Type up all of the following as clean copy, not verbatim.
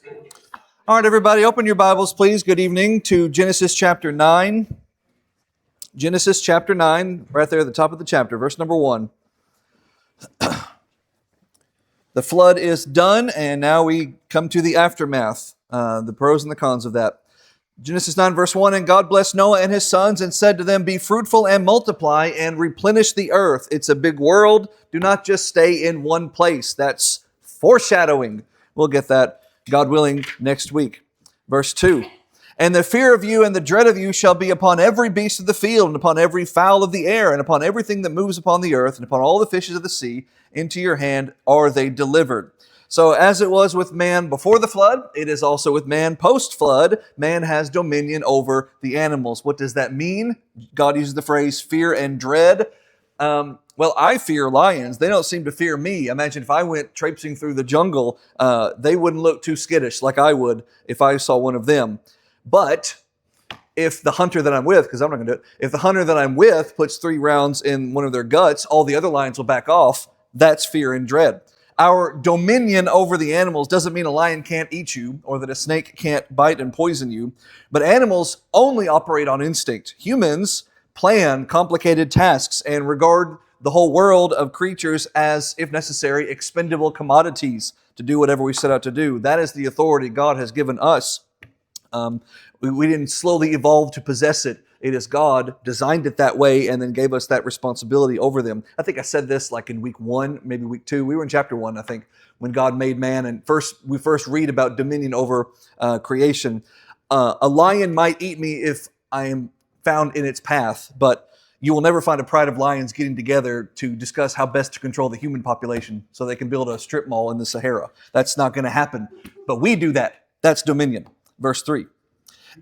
All right, everybody, open your Bibles, please. Good evening to Genesis chapter 9. Genesis chapter 9, right there at the top of the chapter, verse number 1. The flood is done, and now we come to the aftermath, the pros and the cons of that. Genesis 9, verse 1, and God blessed Noah and his sons and said to them, be fruitful and multiply and replenish the earth. It's a big world. Do not just stay in one place. That's foreshadowing. We'll get that, God willing, next week. Verse 2, and the fear of you and the dread of you shall be upon every beast of the field, and upon every fowl of the air, and upon everything that moves upon the earth, and upon all the fishes of the sea. Into your hand are they delivered. So as it was with man before the flood, it is also with man post-flood. Man has dominion over the animals. What does that mean? God uses the phrase fear and dread. Well, I fear lions. They don't seem to fear me. Imagine if I went traipsing through the jungle, they wouldn't look too skittish like I would if I saw one of them. But if the hunter that I'm with, because I'm not going to do it, if the hunter that I'm with puts 3 rounds in one of their guts, all the other lions will back off. That's fear and dread. Our dominion over the animals doesn't mean a lion can't eat you or that a snake can't bite and poison you, but animals only operate on instinct. Humans plan complicated tasks and regard the whole world of creatures as, if necessary, expendable commodities to do whatever we set out to do. That is the authority God has given us. We didn't slowly evolve to possess it. It is God designed it that way and then gave us that responsibility over them. I think I said this like in week 1, maybe week 2. We were in chapter 1, I think, when God made man. And we first read about dominion over creation. A lion might eat me if I am found in its path, but you will never find a pride of lions getting together to discuss how best to control the human population so they can build a strip mall in the Sahara. That's not going to happen. But we do that. That's dominion. Verse 3.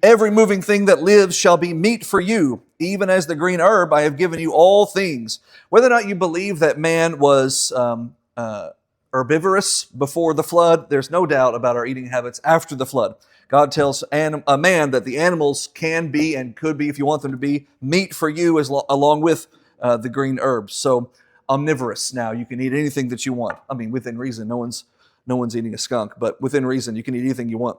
Every moving thing that lives shall be meat for you, even as the green herb I have given you all things. Whether or not you believe that man was herbivorous before the flood, there's no doubt about our eating habits after the flood. God tells a man that the animals can be and could be, if you want them to be, meat for you along with the green herbs. So omnivorous now. You can eat anything that you want. I mean, within reason. No one's eating a skunk, but within reason, you can eat anything you want.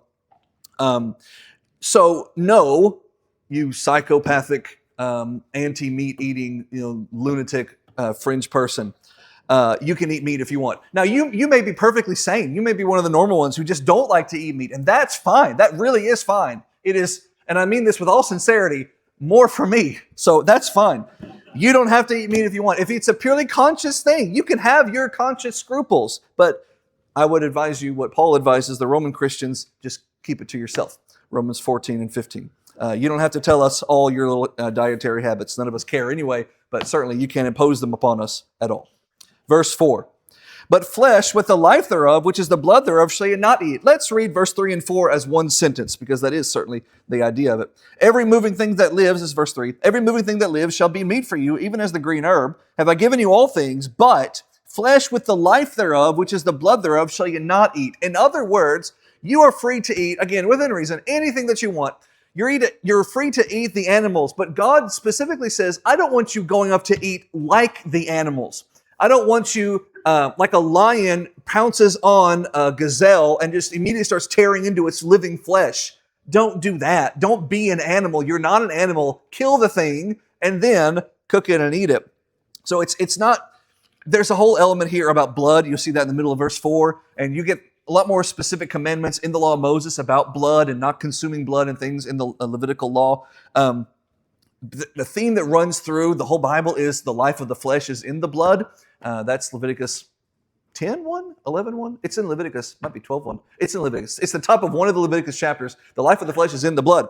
So no, you psychopathic, anti-meat eating, lunatic, fringe person. You can eat meat if you want. Now, you may be perfectly sane. You may be one of the normal ones who just don't like to eat meat, and that's fine. That really is fine. It is, and I mean this with all sincerity, more for me. So that's fine. You don't have to eat meat if you want. If it's a purely conscious thing, you can have your conscious scruples. But I would advise you what Paul advises the Roman Christians, just keep it to yourself. Romans 14 and 15. You don't have to tell us all your little dietary habits. None of us care anyway, but certainly you can't impose them upon us at all. Verse 4. But flesh with the life thereof, which is the blood thereof, shall ye not eat. Let's read verse 3 and 4 as one sentence, because that is certainly the idea of it. Every moving thing that lives, is verse 3, every moving thing that lives shall be meat for you, even as the green herb. Have I given you all things, but flesh with the life thereof, which is the blood thereof, shall ye not eat. In other words, you are free to eat, again, within reason, anything that you want. You're free to eat the animals, but God specifically says, I don't want you going up to eat like the animals. I don't want you, like a lion pounces on a gazelle and just immediately starts tearing into its living flesh. Don't do that. Don't be an animal. You're not an animal. Kill the thing and then cook it and eat it. So it's not, there's a whole element here about blood. You'll see that in the middle of verse 4, and you get a lot more specific commandments in the law of Moses about blood and not consuming blood and things in the Levitical law. The theme that runs through the whole Bible is the life of the flesh is in the blood. That's Leviticus 10:1, 11:1. It's in Leviticus, might be 12:1. It's in Leviticus. It's the top of one of the Leviticus chapters. The life of the flesh is in the blood.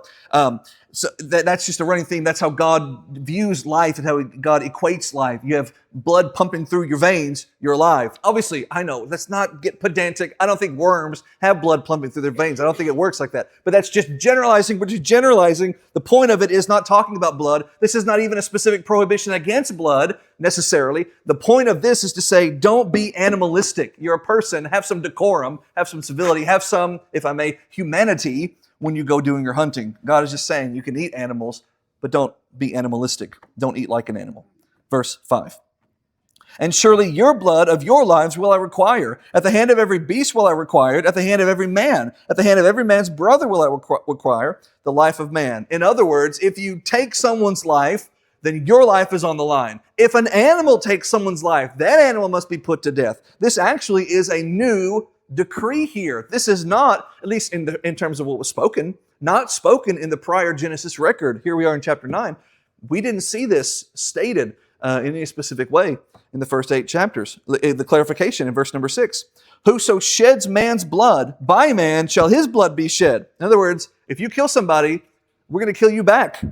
So that's just a running theme. That's how God views life and how God equates life. You have blood pumping through your veins, you're alive. Obviously, I know, let's not get pedantic. I don't think worms have blood pumping through their veins. I don't think it works like that. But that's just generalizing. But just generalizing, the point of it is not talking about blood. This is not even a specific prohibition against blood necessarily. The point of this is to say, don't be animalistic. You're a person. Have some decorum, have some civility, have some, if I may, humanity when you go doing your hunting. God is just saying you can eat animals, but don't be animalistic. Don't eat like an animal. Verse 5. And surely your blood of your lives will I require. At the hand of every beast will I require it. At the hand of every man. At the hand of every man's brother will I require the life of man. In other words, if you take someone's life, then your life is on the line. If an animal takes someone's life, that animal must be put to death. This actually is a new decree here. This is not, at least in terms of what was spoken, not spoken in the prior Genesis record. Here we are in chapter 9. We didn't see this stated in any specific way in the first 8 chapters. The clarification in verse number 6. Whoso sheds man's blood, by man shall his blood be shed. In other words, if you kill somebody, we're going to kill you back.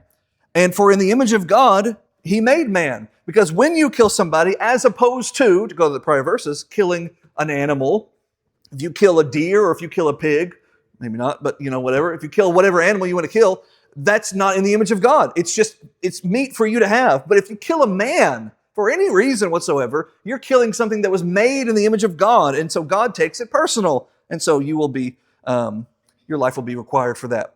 And for in the image of God, he made man. Because when you kill somebody, as opposed to go to the prior verses, killing an animal, if you kill a deer or if you kill a pig, maybe not, but whatever, if you kill whatever animal you want to kill, that's not in the image of God. It's meat for you to have. But if you kill a man for any reason whatsoever, you're killing something that was made in the image of God. And so God takes it personal. And so you will be, your life will be required for that.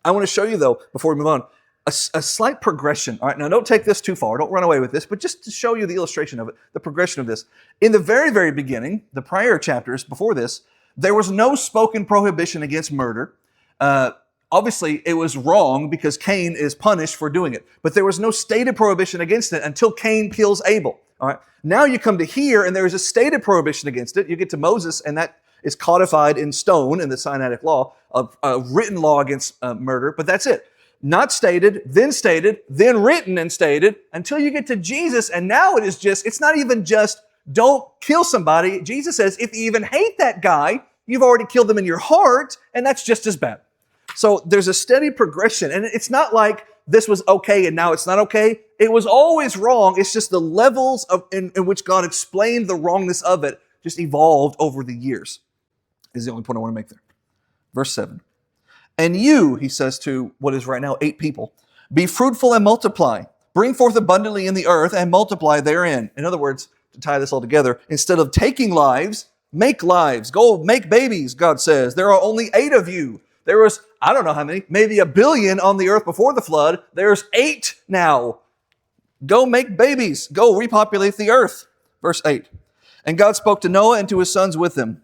I want to show you though, before we move on, a slight progression. All right, now don't take this too far. Don't run away with this, but just to show you the illustration of it, the progression of this. In the very, very beginning, the prior chapters before this, there was no spoken prohibition against murder. Obviously, it was wrong because Cain is punished for doing it. But there was no stated prohibition against it until Cain kills Abel. All right. Now you come to here, and there is a stated prohibition against it. You get to Moses, and that is codified in stone in the Sinaitic law, a written law against murder. But that's it. Not stated, then written and stated, until you get to Jesus. And now it's not even just don't kill somebody. Jesus says, if you even hate that guy, you've already killed them in your heart, and that's just as bad. So there's a steady progression, and it's not like this was okay and now it's not okay. It was always wrong. It's just the levels in which God explained the wrongness of it just evolved over the years, is the only point I want to make there. Verse 7. And you, he says to what is right now 8 people, be fruitful and multiply. Bring forth abundantly in the earth and multiply therein. In other words, to tie this all together, instead of taking lives, make lives. Go make babies, God says. There are only 8 of you. There was, I don't know how many, maybe 1 billion on the earth before the flood. There's 8 now. Go make babies. Go repopulate the earth. Verse 8. And God spoke to Noah and to his sons with him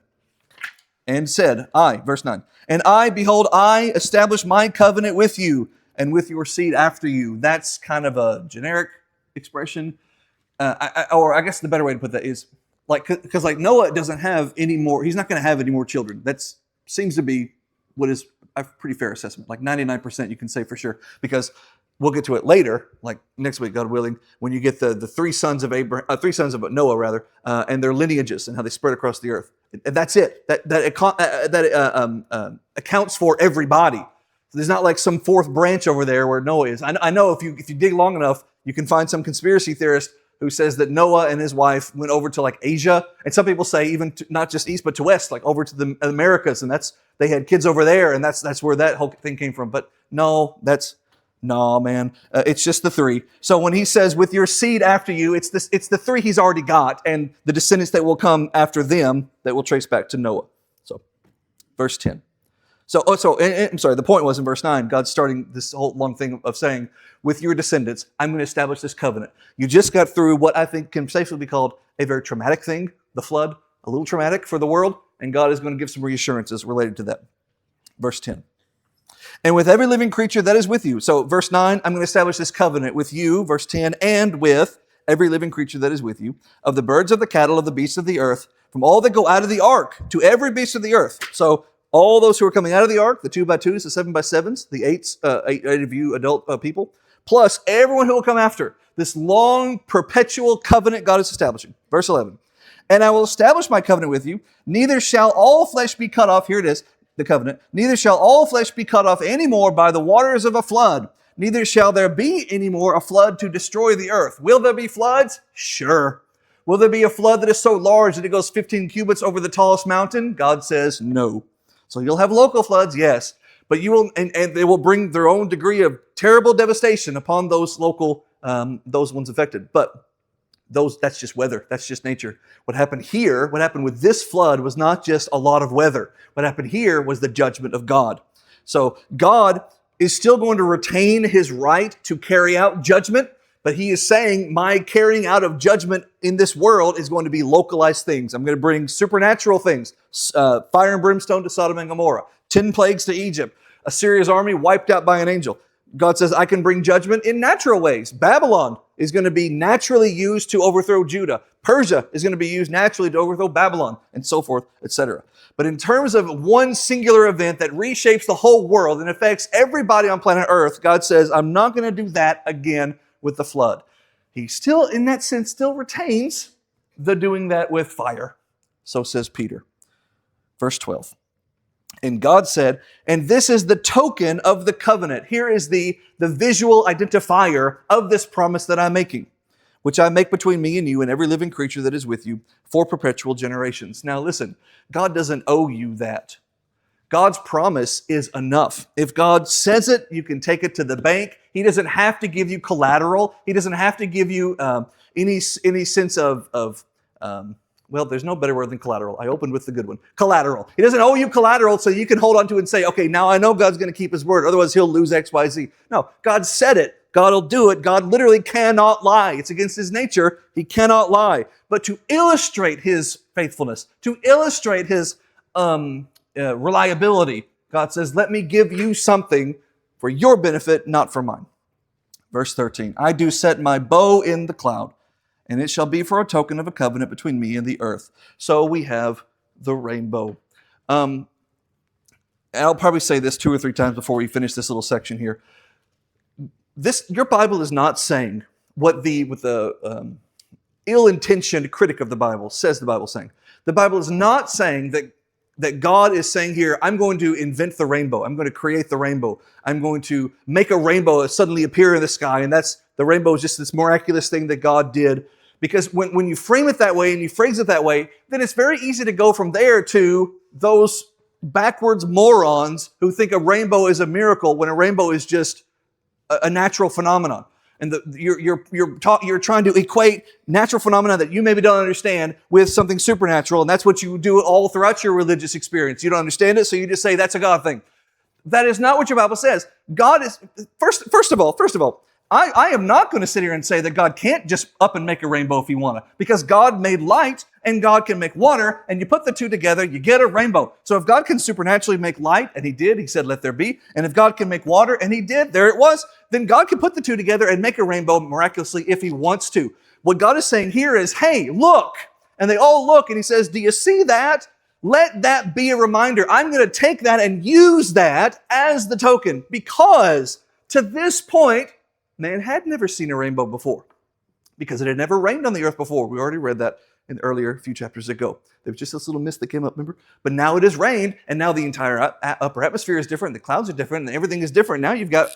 and said, verse 9, and I, behold, I establish my covenant with you and with your seed after you. That's kind of a generic expression. Or I guess the better way to put that is, because Noah doesn't have any more, he's not going to have any more children. That seems to be what is a pretty fair assessment. 99% you can say for sure, because we'll get to it later, like next week, God willing, when you get the 3 sons of Noah rather, and their lineages and how they spread across the earth. And that's it. That accounts for everybody. So there's not like some 4th branch over there where Noah is. I know if you dig long enough, you can find some conspiracy theorist who says that Noah and his wife went over to Asia, and some people say even not just east but to west, over to the Americas, and they had kids over there, and that's where that whole thing came from. But no, man. It's just the 3. So when he says with your seed after you, it's the 3 he's already got, and the descendants that will come after them that will trace back to Noah. So, verse 10. I'm sorry, the point was in verse 9, God's starting this whole long thing of saying, with your descendants, I'm going to establish this covenant. You just got through what I think can safely be called a very traumatic thing, the flood, a little traumatic for the world, and God is going to give some reassurances related to that. Verse 10. And with every living creature that is with you. So verse 9, I'm going to establish this covenant with you, verse 10, and with every living creature that is with you, of the birds of the cattle, of the beasts of the earth, from all that go out of the ark, to every beast of the earth. So all those who are coming out of the ark, the 2x2s, the 7x7s, the 8 of you adult people, plus everyone who will come after. This long, perpetual covenant God is establishing. Verse 11. And I will establish my covenant with you, neither shall all flesh be cut off. Here it is. The covenant, neither shall all flesh be cut off any more by the waters of a flood, neither shall there be any more a flood to destroy the earth. Will there be floods? Sure. Will there be a flood that is so large that it goes 15 cubits over the tallest mountain? God says no. So you'll have local floods, yes, but you will, and they will bring their own degree of terrible devastation upon those local, those ones affected. But that's just weather. That's just nature. What happened with this flood was not just a lot of weather. What happened here was the judgment of God. So God is still going to retain his right to carry out judgment, But he is saying my carrying out of judgment in this world is going to be localized things. I'm going to bring supernatural things, fire and brimstone to Sodom and Gomorrah, 10 plagues to Egypt, Assyria's army wiped out by an angel. God says, I can bring judgment in natural ways. Babylon is going to be naturally used to overthrow Judah. Persia is going to be used naturally to overthrow Babylon, and so forth, etc. But in terms of one singular event that reshapes the whole world and affects everybody on planet Earth, God says, I'm not going to do that again with the flood. He still, in that sense, still retains the doing that with fire. So says Peter. Verse 12. And God said, and this is the token of the covenant. Here is the visual identifier of this promise that I'm making, which I make between me and you and every living creature that is with you for perpetual generations. Now listen, God doesn't owe you that. God's promise is enough. If God says it, you can take it to the bank. He doesn't have to give you collateral. He doesn't have to give you any sense of well, there's no better word than collateral. I opened with the good one. Collateral. He doesn't owe you collateral so you can hold on to it and say, okay, now I know God's going to keep his word. Otherwise, he'll lose X, Y, Z. No, God said it. God will do it. God literally cannot lie. It's against his nature. He cannot lie. But to illustrate his faithfulness, to illustrate his reliability, God says, let me give you something for your benefit, not for mine. Verse 13, I do set my bow in the cloud, and it shall be for a token of a covenant between me and the earth. So we have the rainbow. And I'll probably say this 2 or 3 times before we finish this little section here. Your Bible is not saying what the ill-intentioned critic of the Bible says the Bible is saying. The Bible is not saying that God is saying here, I'm going to invent the rainbow. I'm going to create the rainbow. I'm going to make a rainbow suddenly appear in the sky, and the rainbow is just this miraculous thing that God did. Because when you frame it that way and you phrase it that way, then it's very easy to go from there to those backwards morons who think a rainbow is a miracle when a rainbow is just a natural phenomenon. And you're trying to equate natural phenomena that you maybe don't understand with something supernatural, and that's what you do all throughout your religious experience. You don't understand it, so you just say that's a God thing. That is not what your Bible says. God is, first of all, I am not going to sit here and say that God can't just up and make a rainbow if he wanted, because God made light and God can make water, and you put the two together, you get a rainbow. So if God can supernaturally make light, and he did, he said, let there be, and if God can make water, and he did, there it was, then God can put the two together and make a rainbow miraculously if he wants to. What God is saying here is, hey, look, and they all look, and he says, do you see that? Let that be a reminder. I'm going to take that and use that as the token, because to this point, man had never seen a rainbow before, because it had never rained on the earth before. We already read that in the earlier few chapters ago. There was just this little mist that came up, remember? But now it has rained, and now the entire upper atmosphere is different, the clouds are different, and everything is different. Now you've got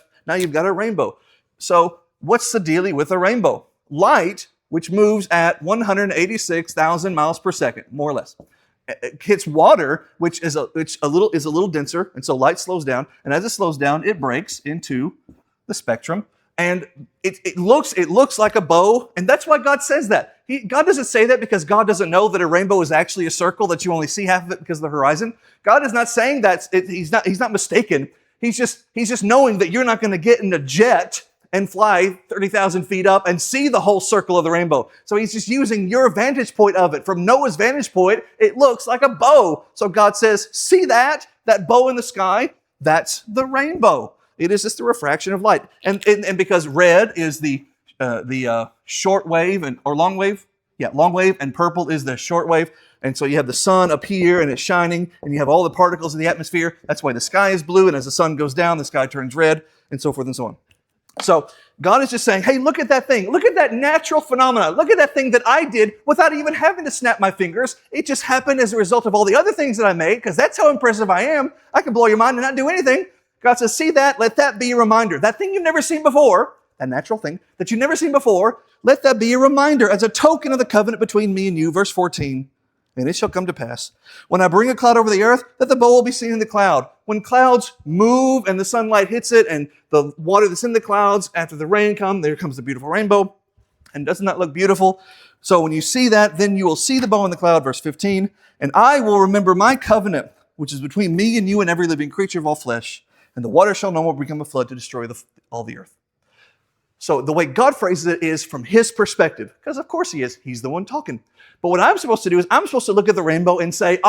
a rainbow. So what's the dealie with a rainbow? Light, which moves at 186,000 miles per second, more or less. It hits water, which is a little denser, and so light slows down, and as it slows down, it breaks into the spectrum. And it looks like a bow, and that's why God says that. God doesn't say that because God doesn't know that a rainbow is actually a circle, that you only see half of it because of the horizon. God is not saying that. He's not mistaken. He's just knowing that you're not going to get in a jet and fly 30,000 feet up and see the whole circle of the rainbow. So he's just using your vantage point of it. From Noah's vantage point, it looks like a bow. So God says, see that bow in the sky? That's the rainbow. It is just the refraction of light. And because red is the short wave or long wave. Yeah, long wave, and purple is the short wave. And so you have the sun up here and it's shining, and you have all the particles in the atmosphere. That's why the sky is blue, and as the sun goes down, the sky turns red, and so forth and so on. So God is just saying, hey, look at that thing. Look at that natural phenomena. Look at that thing that I did without even having to snap my fingers. It just happened as a result of all the other things that I made, because that's how impressive I am. I can blow your mind and not do anything. God says, see that? Let that be a reminder. That thing you've never seen before, that natural thing that you've never seen before, let that be a reminder as a token of the covenant between me and you. Verse 14, and it shall come to pass, when I bring a cloud over the earth, that the bow will be seen in the cloud. When clouds move and the sunlight hits it and the water that's in the clouds, after the rain comes, there comes the beautiful rainbow. And doesn't that look beautiful? So when you see that, then you will see the bow in the cloud. Verse 15, and I will remember my covenant, which is between me and you and every living creature of all flesh. And the water shall no more become a flood to destroy all the earth. So the way God phrases it is from his perspective, because of course he is. He's the one talking. But what I'm supposed to do is I'm supposed to look at the rainbow and say,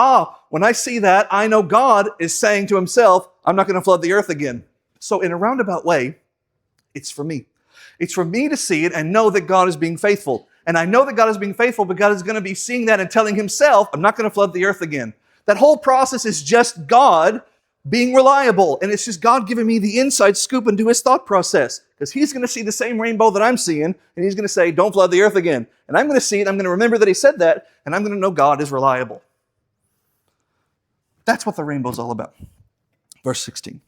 when I see that, I know God is saying to himself, I'm not going to flood the earth again. So in a roundabout way, it's for me. It's for me to see it and know that God is being faithful. And I know that God is being faithful, but God is going to be seeing that and telling himself, I'm not going to flood the earth again. That whole process is just God being reliable. And it's just God giving me the inside scoop into his thought process. Because he's going to see the same rainbow that I'm seeing, and he's going to say, don't flood the earth again. And I'm going to see it, I'm going to remember that he said that, and I'm going to know God is reliable. That's what the rainbow's all about. Verse 16.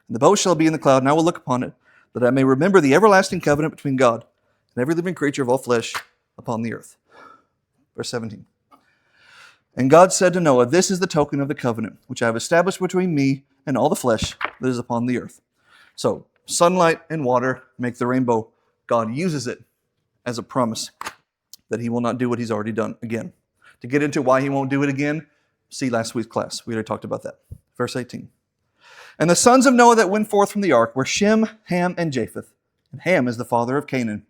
And the bow shall be in the cloud, and I will look upon it, that I may remember the everlasting covenant between God and every living creature of all flesh upon the earth. Verse 17. And God said to Noah, this is the token of the covenant, which I have established between me and all the flesh that is upon the earth. So, sunlight and water make the rainbow. God uses it as a promise that he will not do what he's already done again. To get into why he won't do it again, see last week's class. We already talked about that. Verse 18. And the sons of Noah that went forth from the ark were Shem, Ham, and Japheth. And Ham is the father of Canaan.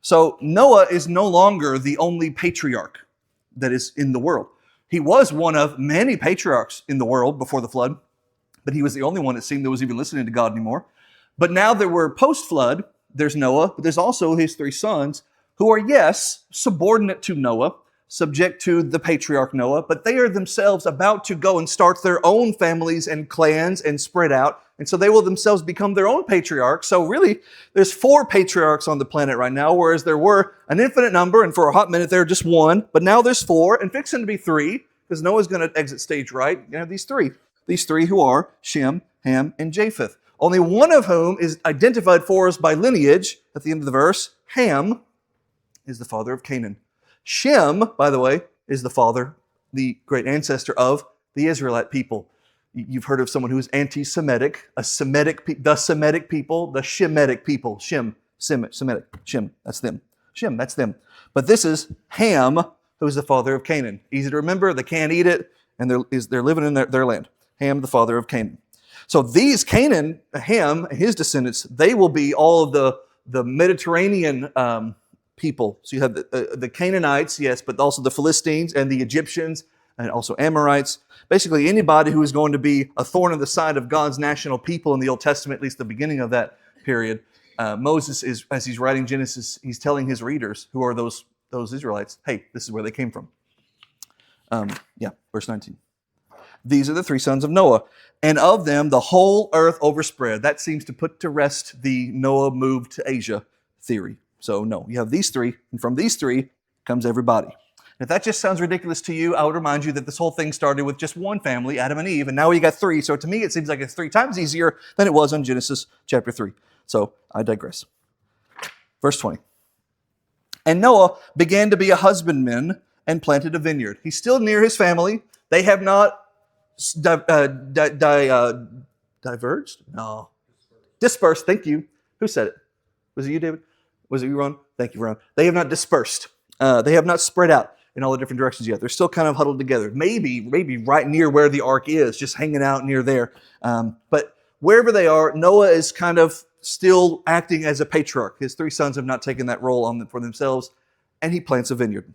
So Noah is no longer the only patriarch that is in the world. He was one of many patriarchs in the world before the flood, but he was the only one it seemed that was even listening to God anymore. But now that we're post-flood, there's Noah, but there's also his three sons who are, yes, subordinate to Noah, subject to the patriarch Noah, but they are themselves about to go and start their own families and clans and spread out. And so they will themselves become their own patriarchs. So really, there's 4 patriarchs on the planet right now, whereas there were an infinite number, and for a hot minute there just 1, but now there's 4, and fixing to be 3, because Noah's going to exit stage right. You have these three who are Shem, Ham, and Japheth. Only one of whom is identified for us by lineage at the end of the verse. Ham is the father of Canaan. Shem, by the way, is the father, the great ancestor of the Israelite people. You've heard of someone who is anti-Semitic, the Semitic people, the Shemitic people. Semitic, Shem, that's them. Shem, that's them. But this is Ham, who is the father of Canaan. Easy to remember, they can't eat it, and they're living in their land. Ham, the father of Canaan. So these Canaan, Ham, and his descendants, they will be all of the Mediterranean people. So you have the Canaanites, yes, but also the Philistines and the Egyptians and also Amorites. Basically anybody who is going to be a thorn in the side of God's national people in the Old Testament, at least the beginning of that period. Moses is, as he's writing Genesis, he's telling his readers, who are those Israelites, hey, this is where they came from. Verse 19. These are the 3 sons of Noah, and of them the whole earth overspread. That seems to put to rest the Noah moved to Asia theory. So no, you have these 3, and from these 3 comes everybody. If that just sounds ridiculous to you, I would remind you that this whole thing started with just one family, Adam and Eve, and now we got 3. So to me, it seems like it's 3 times easier than it was on Genesis chapter 3. So I digress. Verse 20. And Noah began to be a husbandman and planted a vineyard. He's still near his family. They have not diverged? No. Dispersed. Thank you. Who said it? Was it you, David? Was it you, Ron? Thank you, Ron. They have not dispersed. They have not spread out in all the different directions yet. They're still kind of huddled together. Maybe right near where the ark is, just hanging out near there. But wherever they are, Noah is kind of still acting as a patriarch. His 3 sons have not taken that role on them for themselves, and he plants a vineyard.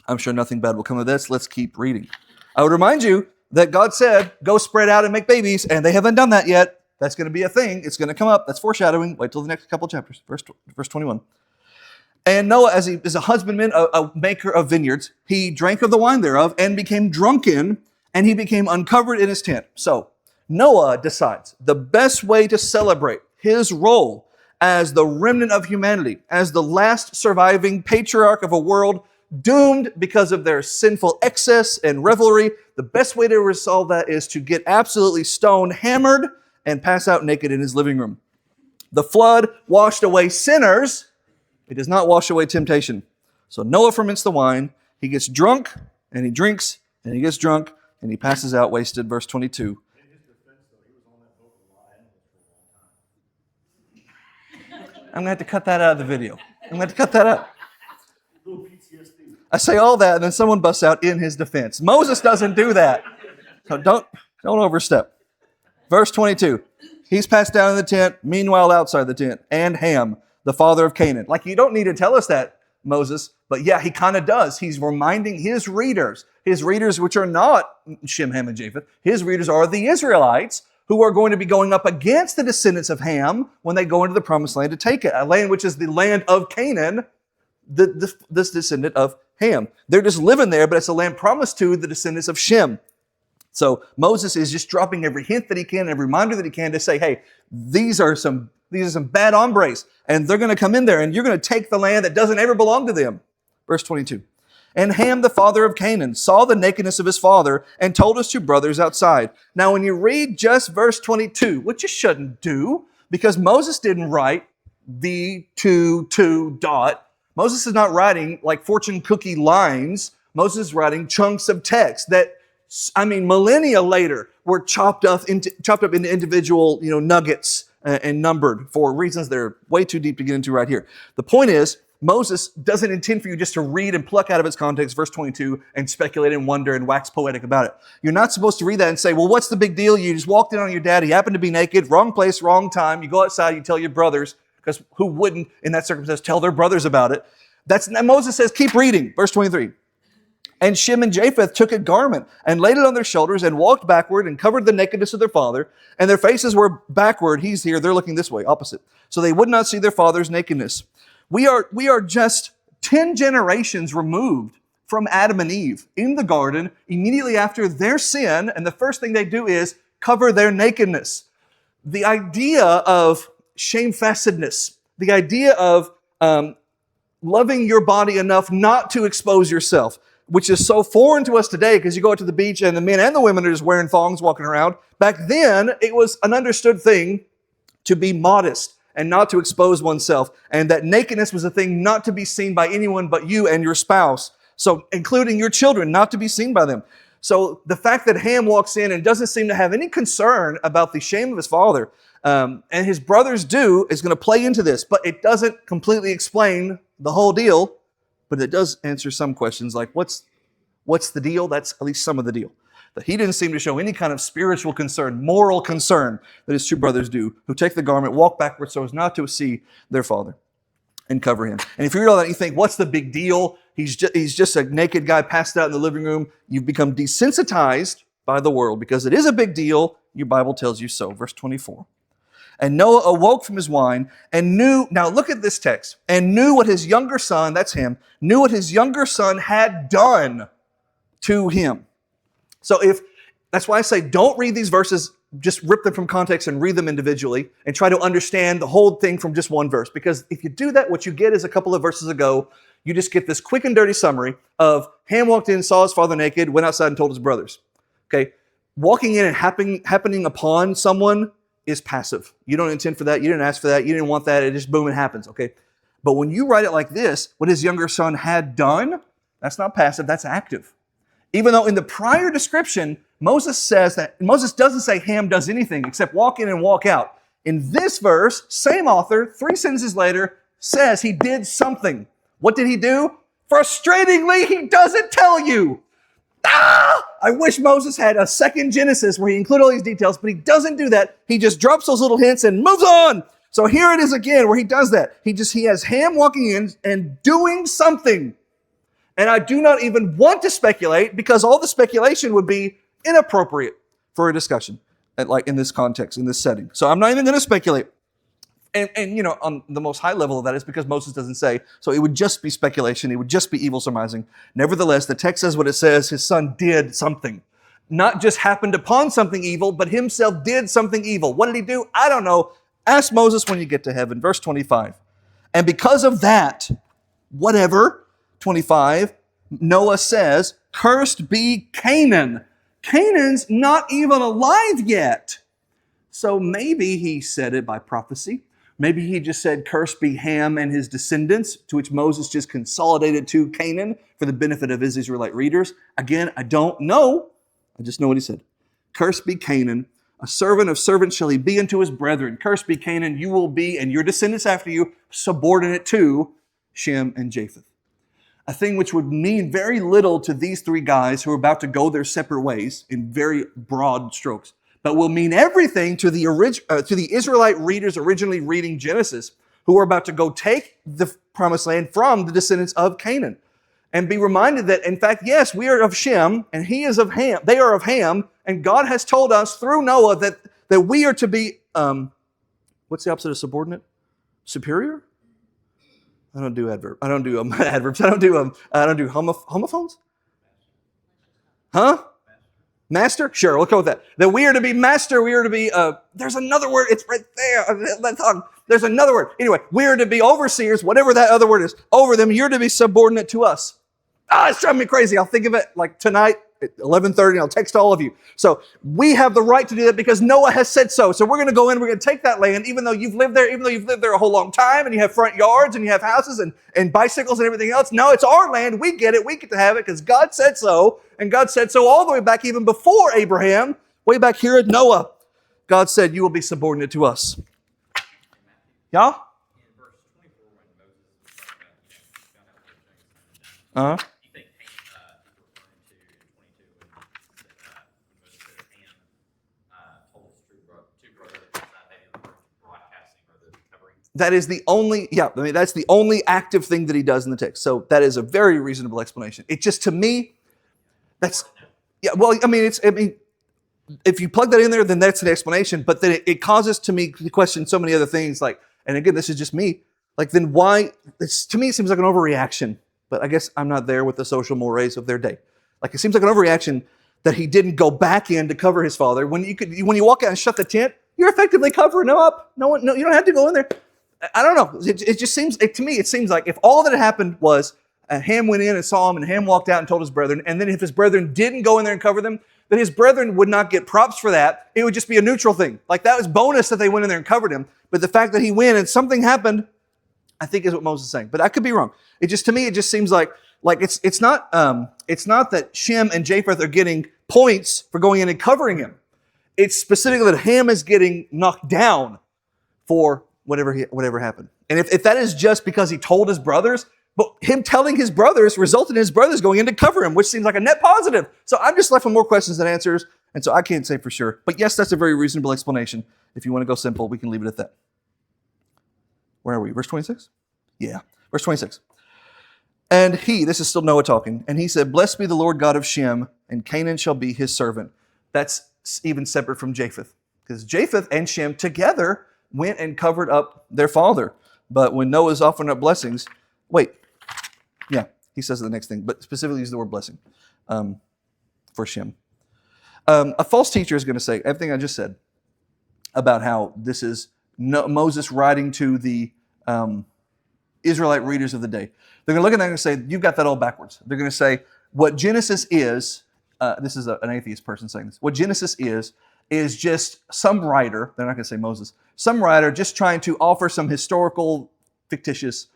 I'm sure nothing bad will come of this. Let's keep reading. I would remind you that God said, go spread out and make babies, and they haven't done that yet. That's going to be a thing. It's going to come up. That's foreshadowing. Wait till the next couple of chapters. Verse 21. And Noah, as he is a husbandman, a maker of vineyards, he drank of the wine thereof and became drunken, and he became uncovered in his tent. So Noah decides the best way to celebrate his role as the remnant of humanity, as the last surviving patriarch of a world doomed because of their sinful excess and revelry, the best way to resolve that is to get absolutely stone hammered and pass out naked in his living room. The flood washed away sinners. It does not wash away temptation. So Noah ferments the wine. He gets drunk, and he drinks, and he gets drunk, and he passes out wasted. Verse 22. In his defense, though, he was on that boat with a lot of animals for a long time. I'm going to have to cut that out of the video. I'm going to have to cut that out. I say all that, and then someone busts out in his defense. Moses doesn't do that. So don't overstep. Verse 22. He's passed down in the tent, meanwhile outside the tent, and Ham, the father of Canaan. Like, you don't need to tell us that, Moses, but yeah, he kind of does. He's reminding his readers which are not Shem, Ham, and Japheth. His readers are the Israelites, who are going to be going up against the descendants of Ham when they go into the promised land to take it, a land which is the land of Canaan, this descendant of Ham. They're just living there, but it's a land promised to the descendants of Shem. So Moses is just dropping every hint that he can, every reminder that he can to say, hey, these are some bad hombres, and they're going to come in there, and you're going to take the land that doesn't ever belong to them. Verse 22. And Ham, the father of Canaan, saw the nakedness of his father and told his two brothers outside. Now, when you read just verse 22, which you shouldn't do, because Moses didn't write V2 dot. Moses is not writing like fortune cookie lines. Moses is writing chunks of text that, millennia later were chopped up into individual, nuggets and numbered for reasons that are way too deep to get into right here. The point is, Moses doesn't intend for you just to read and pluck out of its context verse 22 and speculate and wonder and wax poetic about it. You're not supposed to read that and say, well, what's the big deal? You just walked in on your dad. He happened to be naked. Wrong place, wrong time. You go outside, you tell your brothers, because who wouldn't, in that circumstance, tell their brothers about it? Moses says, keep reading. Verse 23. And Shem and Japheth took a garment and laid it on their shoulders and walked backward and covered the nakedness of their father. And their faces were backward. He's here. They're looking this way, opposite. So they would not see their father's nakedness. We are just 10 generations removed from Adam and Eve in the garden immediately after their sin. And the first thing they do is cover their nakedness. The idea of shamefacedness, the idea of loving your body enough not to expose yourself, which is so foreign to us today because you go out to the beach and the men and the women are just wearing thongs walking around. Back then, it was an understood thing to be modest and not to expose oneself. And that nakedness was a thing not to be seen by anyone but you and your spouse. So including your children, not to be seen by them. So the fact that Ham walks in and doesn't seem to have any concern about the shame of his father, and his brothers do, is going to play into this. But it doesn't completely explain the whole deal. But it does answer some questions like, what's the deal? That's at least some of the deal. That he didn't seem to show any kind of spiritual concern, moral concern that his two brothers do, who take the garment, walk backwards so as not to see their father and cover him. And if you read all that, you think, what's the big deal? He's just a naked guy passed out in the living room. You've become desensitized by the world because it is a big deal. Your Bible tells you so. Verse 24. And Noah awoke from his wine and knew, now look at this text, and knew what his younger son, that's him, knew what his younger son had done to him. So that's why I say don't read these verses, just rip them from context and read them individually and try to understand the whole thing from just one verse. Because if you do that, what you get is a couple of verses ago, you just get this quick and dirty summary of Ham walked in, saw his father naked, went outside and told his brothers. Okay, walking in and happening upon someone is passive. You don't intend for that. You didn't ask for that. You didn't want that. It just boom, it happens. Okay. But when you write it like this, what his younger son had done, that's not passive, that's active. Even though in the prior description, Moses doesn't say Ham does anything except walk in and walk out. In this verse, same author, 3 sentences later, says he did something. What did he do? Frustratingly, he doesn't tell you. I wish Moses had a second Genesis where he included all these details, but he doesn't do that. He just drops those little hints and moves on. So here it is again where he does that. He has Ham walking in and doing something. And I do not even want to speculate because all the speculation would be inappropriate for a discussion like in this context, in this setting. So I'm not even going to speculate. And on the most high level of that is because Moses doesn't say, so it would just be speculation, it would just be evil surmising. Nevertheless, the text says what it says, his son did something. Not just happened upon something evil, but himself did something evil. What did he do? I don't know. Ask Moses when you get to heaven. Verse 25. And because of that, whatever, 25, Noah says, cursed be Canaan. Canaan's not even alive yet. So maybe he said it by prophecy. Maybe he just said, cursed be Ham and his descendants, to which Moses just consolidated to Canaan for the benefit of his Israelite readers. Again, I don't know. I just know what he said. Cursed be Canaan. A servant of servants shall he be unto his brethren. Cursed be Canaan. You will be, and your descendants after you, subordinate to Shem and Japheth. A thing which would mean very little to these 3 guys who are about to go their separate ways in very broad strokes, but will mean everything to the Israelite readers originally reading Genesis, who are about to go take the promised land from the descendants of Canaan. And be reminded that, in fact, yes, we are of Shem, and he is of Ham. They are of Ham, and God has told us through Noah that we are to be, what's the opposite of subordinate? Superior? I don't do adverbs. I don't do adverbs. I don't do homophones. Huh? Master? Sure, we'll go with that. That we are to be master. We are to be. There's another word. It's right there. There's another word. Anyway, we are to be overseers. Whatever that other word is, over them. You're to be subordinate to us. It's driving me crazy. I'll think of it like tonight at 11:30, and I'll text all of you. So we have the right to do that because Noah has said so. So we're going to go in. We're going to take that land, even though you've lived there a whole long time, and you have front yards, and you have houses, and bicycles, and everything else. No, it's our land. We get it. We get to have it because God said so, and God said so all the way back even before Abraham, way back here at Noah. God said, "You will be subordinate to us." Yeah. Uh huh. That is the only, that's the only active thing that he does in the text. So that is a very reasonable explanation. It just, to me, if you plug that in there, then that's an explanation. But then it causes to me to question so many other things. Like, and again, this is just me. Like, then why? To me, it seems like an overreaction. But I guess I'm not there with the social mores of their day. Like, it seems like an overreaction that he didn't go back in to cover his father. When you walk out and shut the tent, you're effectively covering up. No, you don't have to go in there. I don't know. It just seems, to me, it seems like if all that had happened was Ham went in and saw him, and Ham walked out and told his brethren, and then if his brethren didn't go in there and cover them, then his brethren would not get props for that. It would just be a neutral thing. Like, that was bonus that they went in there and covered him. But the fact that he went and something happened, I think is what Moses is saying. But I could be wrong. To me, it just seems like it's not that Shem and Japheth are getting points for going in and covering him. It's specifically that Ham is getting knocked down for whatever happened. And if that is just because he told his brothers, but him telling his brothers resulted in his brothers going in to cover him, which seems like a net positive. So I'm just left with more questions than answers, and so I can't say for sure. But yes, that's a very reasonable explanation. If you want to go simple, we can leave it at that. Where are we? Verse 26? Yeah. Verse 26. And this is still Noah talking, and he said, "Blessed be the Lord God of Shem, and Canaan shall be his servant." That's even separate from Japheth, because Japheth and Shem together went and covered up their father. But when Noah's offering up blessings, he says the next thing, but specifically uses the word blessing for Shem. A false teacher is going to say everything I just said about how this is Moses writing to the Israelite readers of the day. They're going to look at that and say, you've got that all backwards. They're going to say, what Genesis is, this is an atheist person saying this, what Genesis is just some writer, they're not going to say Moses, some writer just trying to offer some historical, fictitious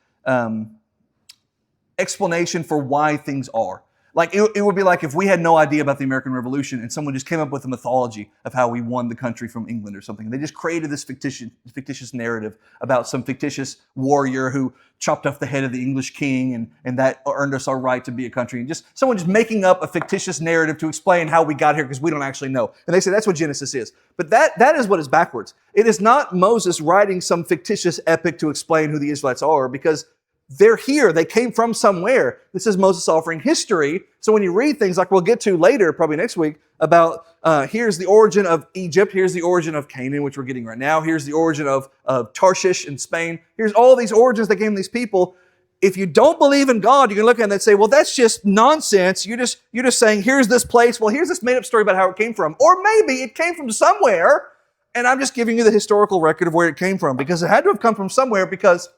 explanation for why things are. Like, it would be like if we had no idea about the American Revolution and someone just came up with a mythology of how we won the country from England or something. They just created this fictitious narrative about some fictitious warrior who chopped off the head of the English king and that earned us our right to be a country. And just someone just making up a fictitious narrative to explain how we got here because we don't actually know. And they say that's what Genesis is. But that is what is backwards. It is not Moses writing some fictitious epic to explain who the Israelites are, because they're here. They came from somewhere. This is Moses offering history. So when you read things like we'll get to later, probably next week, about here's the origin of Egypt, here's the origin of Canaan, which we're getting right now, here's the origin of Tarshish in Spain, here's all these origins that came from these people. If you don't believe in God, you can look at it and say, well, that's just nonsense. You're just saying, here's this place. Well, here's this made-up story about how it came from. Or maybe it came from somewhere, and I'm just giving you the historical record of where it came from, because it had to have come from somewhere, because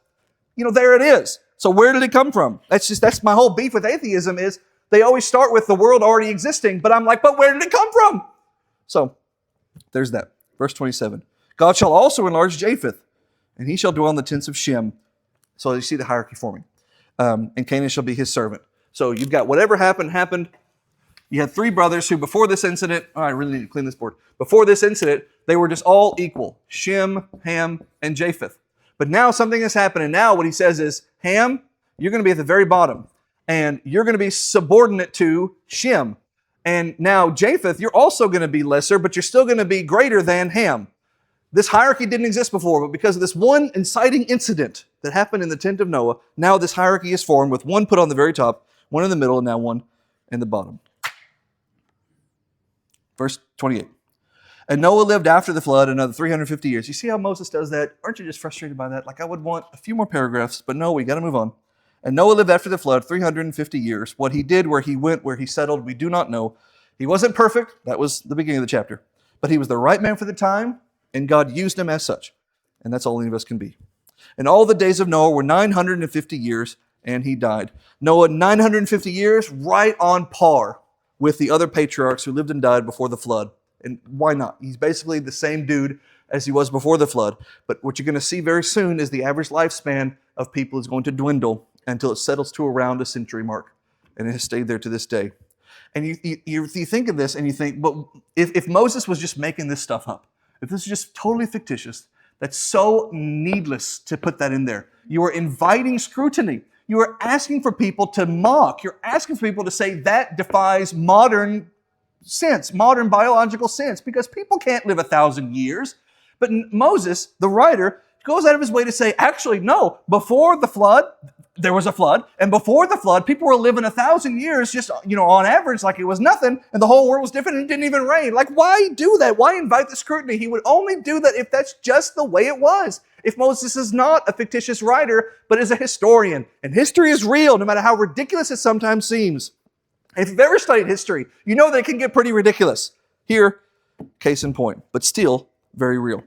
there it is. So where did it come from? That's my whole beef with atheism, is they always start with the world already existing, but I'm like, but where did it come from? So there's that. Verse 27. God shall also enlarge Japheth, and he shall dwell in the tents of Shem. So you see the hierarchy forming. And Canaan shall be his servant. So you've got whatever happened. You had three brothers who before this incident, I really need to clean this board. Before this incident, they were just all equal. Shem, Ham, and Japheth. But now something has happened, and now what he says is, Ham, you're going to be at the very bottom, and you're going to be subordinate to Shem. And now Japheth, you're also going to be lesser, but you're still going to be greater than Ham. This hierarchy didn't exist before, but because of this one inciting incident that happened in the tent of Noah, now this hierarchy is formed with one put on the very top, one in the middle, and now one in the bottom. Verse 28. And Noah lived after the flood another 350 years. You see how Moses does that? Aren't you just frustrated by that? Like, I would want a few more paragraphs, but no, we got to move on. And Noah lived after the flood 350 years. What he did, where he went, where he settled, we do not know. He wasn't perfect. That was the beginning of the chapter. But he was the right man for the time, and God used him as such. And that's all any of us can be. And all the days of Noah were 950 years, and he died. Noah, 950 years, right on par with the other patriarchs who lived and died before the flood. And why not? He's basically the same dude as he was before the flood. But what you're going to see very soon is the average lifespan of people is going to dwindle until it settles to around a century mark. And it has stayed there to this day. And you think of this and you think, but if Moses was just making this stuff up, if this is just totally fictitious, that's so needless to put that in there. You are inviting scrutiny. You are asking for people to mock. You're asking for people to say that defies modern sense, modern biological sense, because people can't live 1,000 years. But Moses, the writer, goes out of his way to say, actually, no, before the flood, there was a flood, and before the flood, people were living 1,000 years just, on average, like it was nothing, and the whole world was different, and it didn't even rain. Like, why do that? Why invite the scrutiny? He would only do that if that's just the way it was. If Moses is not a fictitious writer, but is a historian, and history is real, no matter how ridiculous it sometimes seems. If you've ever studied history, you know that it can get pretty ridiculous. Here, case in point, but still very real.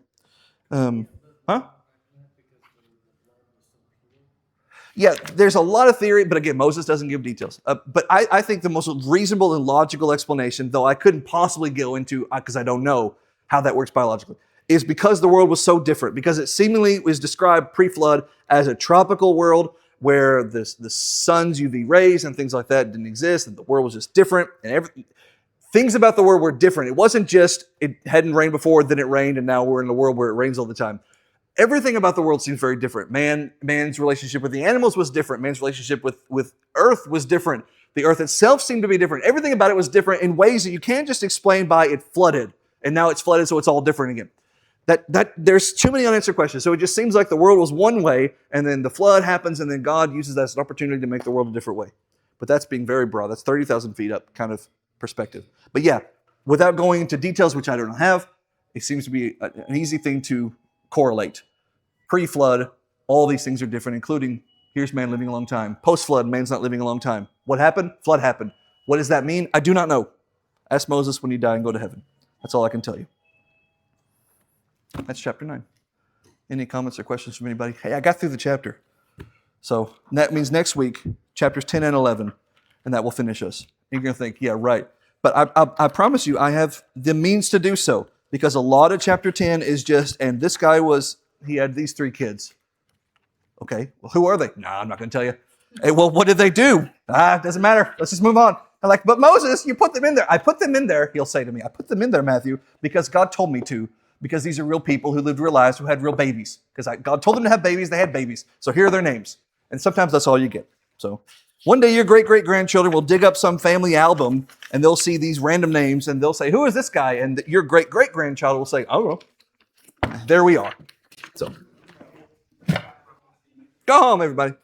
Yeah, there's a lot of theory, but again, Moses doesn't give details. But I think the most reasonable and logical explanation, though I couldn't possibly go into, because I don't know how that works biologically, is because the world was so different, because it seemingly was described pre-flood as a tropical world where the sun's UV rays and things like that didn't exist, and the world was just different, and things about the world were different. It wasn't just it hadn't rained before, then it rained, and now we're in a world where it rains all the time. Everything about the world seems very different. Man's relationship with the animals was different. Man's relationship with earth was different. The earth itself seemed to be different. Everything about it was different in ways that you can't just explain by it flooded, and now it's flooded, so it's all different again. That there's too many unanswered questions. So it just seems like the world was one way, and then the flood happens, and then God uses that as an opportunity to make the world a different way. But that's being very broad. That's 30,000 feet up kind of perspective. But yeah, without going into details, which I don't have, it seems to be an easy thing to correlate. Pre-flood, all these things are different, including here's man living a long time. Post-flood, man's not living a long time. What happened? Flood happened. What does that mean? I do not know. Ask Moses when you die and go to heaven. That's all I can tell you. That's chapter 9. Any comments or questions from anybody? Hey, I got through the chapter. So that means next week, chapters 10 and 11, and that will finish us. You're going to think, yeah, right. But I promise you, I have the means to do so, because a lot of chapter 10 is just, and this guy he had these 3 kids. Okay, well, who are they? No, I'm not going to tell you. Hey, well, what did they do? It doesn't matter. Let's just move on. I'm like, but Moses, you put them in there. I put them in there, he'll say to me, I put them in there, Matthew, because God told me to, because these are real people who lived real lives, who had real babies. Because God told them to have babies, they had babies. So here are their names. And sometimes that's all you get. So one day your great-great-grandchildren will dig up some family album, and they'll see these random names, and they'll say, who is this guy? And your great-great-grandchild will say, oh, there we are. So go home, everybody.